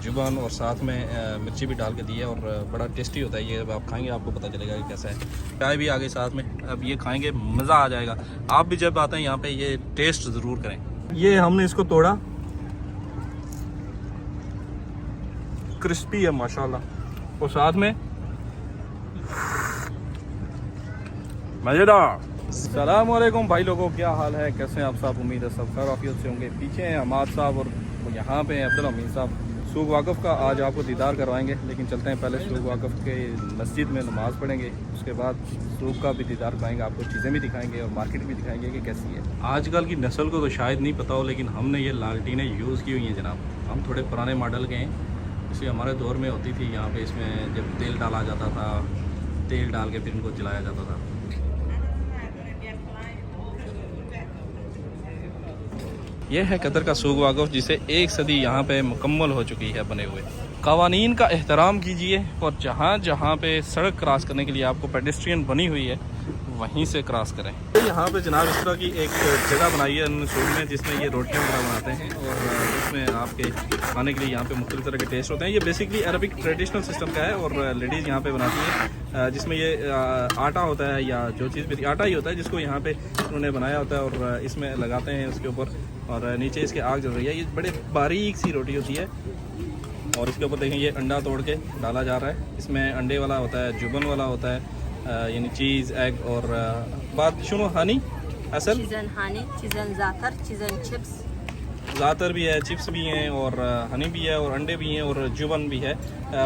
जुबान और साथ में मिर्ची भी डाल के दी है और बड़ा टेस्टी होता है ये। आप खाएंगे आपको पता चलेगा कि कैसा है। चाय भी आ गई साथ में, अब ये खाएंगे मज़ा आ जाएगा। आप भी जब आते हैं यहाँ पे ये टेस्ट ज़रूर करें। ये हमने इसको तोड़ा, क्रिस्पी है माशाल्लाह और साथ में मज़ेदार। अस्सलाम वालेकुम भाई लोगों, क्या हाल है, कैसे हैं आप सब? उम्मीद है सब खैर आफियत से होंगे। पीछे हैं हमाद साहब और यहाँ पे हैं अब्दुल अमीन साहब। सूख वाक़फ़ का आज आपको दीदार करवाएंगे, लेकिन चलते हैं पहले सूख वाक़फ़ के मस्जिद में नमाज़ पढ़ेंगे, उसके बाद सूख का भी दीदार कराएंगे, आपको चीज़ें भी दिखाएंगे और मार्केट भी दिखाएंगे कि कैसी है। आजकल की नस्ल को तो शायद नहीं पता हो, लेकिन हमने ये लालटीनें यूज़ की हुई हैं जनाब। हम थोड़े पुराने मॉडल के हैं, इसलिए हमारे दौर में होती थी यहाँ पे। इसमें जब तेल डाला जाता था, तेल डाल के फिर इनको जलाया जाता था। यह है कतर का सूख वाक़फ़, जिसे 1 सदी यहाँ पे मुकम्मल हो चुकी है बने हुए। क़वानीन का एहतराम कीजिए और जहाँ जहाँ पे सड़क क्रॉस करने के लिए आपको पेडेस्ट्रियन बनी हुई है वहीं से क्रॉस करें। तो यहाँ पे जनाब इस तरह की एक जगह बनाई है उन्होंने सूख में, जिसमें ये रोटियाँ वगैरह बनाते हैं और उसमें आपके खाने के लिए यहाँ पे मुख्तलिफ तरह के टेस्ट होते हैं। ये बेसिकली अरबिक ट्रेडिशनल सिस्टम का है और लेडीज़ यहाँ पे बनाती हैं, जिसमें ये आटा होता है या जो चीज़ भी आटा ही होता है जिसको यहाँ पे उन्होंने बनाया होता है और इसमें लगाते हैं उसके ऊपर, और नीचे इसके आग जल रही है। ये बड़े बारीक सी रोटी होती है और इसके ऊपर देखें ये अंडा तोड़ के डाला जा रहा है। इसमें अंडे वाला होता है, जुबन वाला होता है, यानी चीज़, एग और बात शुरू हनी असल चीज़न चिप्स, ज़ातर भी है, चिप्स भी हैं और हनी भी है और अंडे भी हैं और जुबन भी है।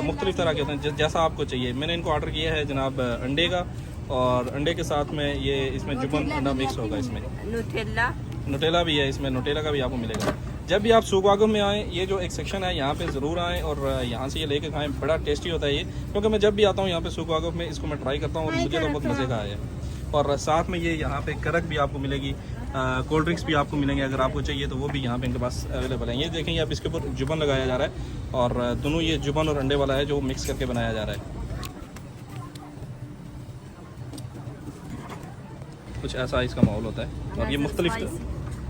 मुख्तलिफ तरह के होते हैं जैसा आपको चाहिए। मैंने इनको ऑर्डर किया है जनाब अंडे का, और अंडे के साथ में ये इसमें जुबन अंडा मिक्स होगा। इसमें नुटेला भी है, इसमें नुटेला का भी आपको मिलेगा। जब भी आप सूख वाक़फ़ में आएँ, ये जो एक सेक्शन है यहाँ पे ज़रूर आएँ और यहाँ से ये लेके खाएँ। बड़ा टेस्टी होता है ये, क्योंकि मैं जब भी आता हूँ यहाँ पे सूख वाक़फ़ में इसको मैं ट्राई करता हूँ और मुझे तो बहुत मज़े का आया है। और साथ में ये यहाँ पे करक भी आपको मिलेगी, कोल्ड ड्रिंक्स भी आपको मिलेंगे, अगर आपको चाहिए तो वो भी यहाँ पे इनके पास अवेलेबल है। ये देखें आप, इसके ऊपर जुबन लगाया जा रहा है और दोनों ये जुबन और अंडे वाला है जो मिक्स करके बनाया जा रहा है। कुछ ऐसा इसका माहौल होता है और ये मुख्तलिफ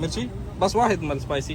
मिर्ची बस वाहिद मल स्पाइसी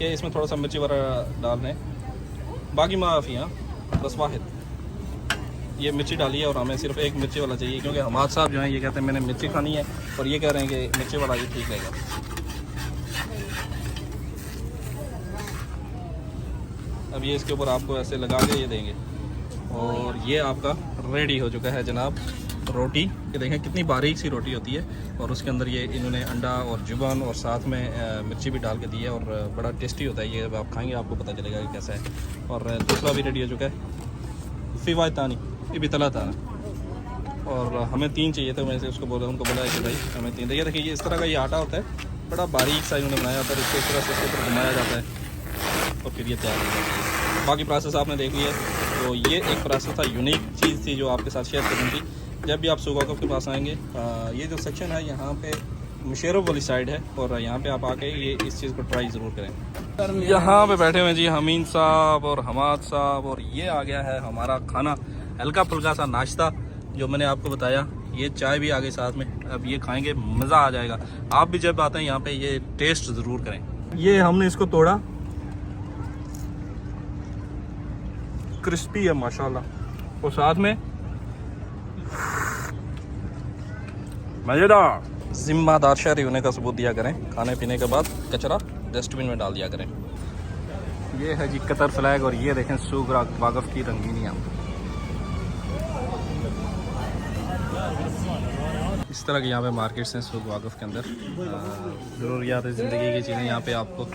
ये इसमें थोड़ा सा मिर्ची वगैरह डालना है, बाकी माफ़ी। हाँ बस वाहिद ये मिर्ची डाली है और हमें सिर्फ एक मिर्ची वाला चाहिए, क्योंकि हमारे साहब जो हैं ये कहते हैं मैंने मिर्ची खानी है और ये कह रहे हैं कि मिर्ची वाला ही ठीक रहेगा। अब ये इसके ऊपर आपको ऐसे लगा के ये देंगे और ये आपका रेडी हो चुका है जनाब रोटी। ये देखें कितनी बारीक सी रोटी होती है और उसके अंदर ये इन्होंने अंडा और जुबान और साथ में मिर्ची भी डाल के दी है और बड़ा टेस्टी होता है ये। आप खाएंगे आपको पता चलेगा कि कैसा है। और दूसरा भी रेडी हो चुका है, फिवा तानी, ये भी तला ताना, और हमें 3 चाहिए थे। मैं उसको बोला, उनको बोला कि भाई हमें 3। ये देखिए इस तरह का ये आटा होता है, बड़ा बारीक सा इन्होंने बनाया होता है, इसको इस तरह से इसके ऊपर बनाया जाता है और फिर ये तैयार हो जाता है। बाकी प्रोसेस आपने देख लिया। तो ये एक प्रोसेस था, यूनिक चीज़ थी जो आपके साथ शेयर करनी थी। जब भी आप सूख वाक़फ़ के पास आएंगे, ये जो सेक्शन है यहाँ पे मुशेरो वाली साइड है और यहाँ पे आप आके ये इस चीज़ को ट्राई ज़रूर करें। यहाँ पे बैठे हुए जी हमीन साहब और हमाद साहब, और ये आ गया है हमारा खाना, हल्का फुल्का सा नाश्ता जो मैंने आपको बताया। ये चाय भी आ गई साथ में, अब ये खाएँगे मज़ा आ जाएगा। आप भी जब आते हैं यहाँ पर ये टेस्ट ज़रूर करें। ये हमने इसको तोड़ा, क्रिस्पी है माशाल्लाह और साथ में मज़ेदार। ज़िम्मेदार शहरी होने का सबूत दिया करें, खाने पीने के बाद कचरा डस्टबिन में डाल दिया करें। ये है जी कतर फ्लैग और ये देखें सूख वाक़फ़ की रंगीनियाँ। इस तरह के यहाँ पे मार्केट्स हैं सूख वाक़फ़ के अंदर। ज़रूरियात ज़िंदगी की चीज़ें यहाँ पे आपको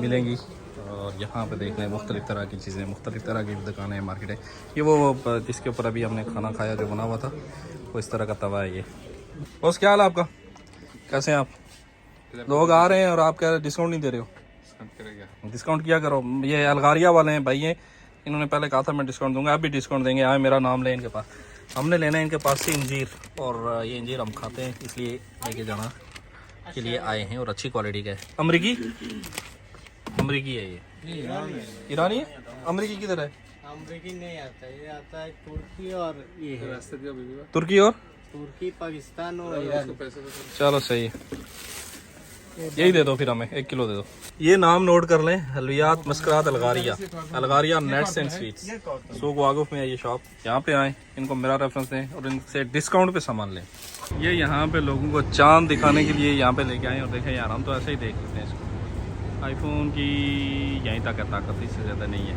मिलेंगी और यहाँ पे देख लें मुख्तलिफ़ तरह की चीज़ें, मुख्तलिफ़ तरह की दुकानें, मार्केटें। ये वो जिसके ऊपर अभी हमने खाना खाया जो बना हुआ था, वो इस तरह का तवा है ये। बस क्या हाल है आपका, कैसे हैं आप? लोग आ रहे हैं और आप क्या डिस्काउंट नहीं दे रहे हो? डिस्काउंट किया करो। ये अलगारिया वाले हैं भाई, ये इन्होंने पहले कहा था मैं डिस्काउंट दूंगा, अब भी डिस्काउंट देंगे। आए मेरा नाम लें इनके पास। हमने लेना है इनके पास से इंजीर, और ये इंजीर हम खाते हैं इसलिए लेके जाना के लिए आए हैं, और अच्छी क्वालिटी का है। अमरीकी है ये, ईरानी है। अमरीकी किधर है? अमरीकी नहीं आता, ये आता है तुर्की और ये है तुर्की और तुर्की, पाकिस्तान और ईरान। चलो सही है। यही दे दो फिर हमें 1 किलो दे दो। ये नाम नोट कर लें, हलवियात मस्करात अलगारिया, अलगारिया नेट्स एंड स्वीट्स, सूक वाकुफ में है ये शॉप। यहाँ पे आएँ, इनको मेरा रेफरेंस दें और इनसे डिस्काउंट पे सामान लें। ये यहाँ पे लोगों को चांद दिखाने के लिए यहाँ पे लेके आए और देखें यार, हम तो ऐसे ही देख लेते हैं इसको। आईफोन की यहीं तक है ताकत, इससे ज़्यादा नहीं है।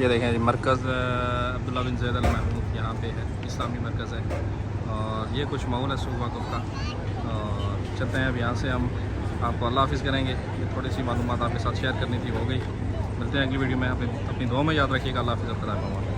ये देखें मरकज़ अब्दुल्ला बिन ज़ैद अल महमूद यहाँ पे है, इस्लामी मरकज़ है। और ये कुछ माहौल है सूक वाकुफ का। और चलते हैं अब यहाँ से हम आपको अल्लाह हाफ़िज़ करेंगे। ये थोड़ी सी मालूमात आपके साथ शेयर करनी थी, हो गई। मिलते हैं अगली वीडियो में। अपनी दुआ में याद रखिएगा। अल्लाह हाफ़िज़।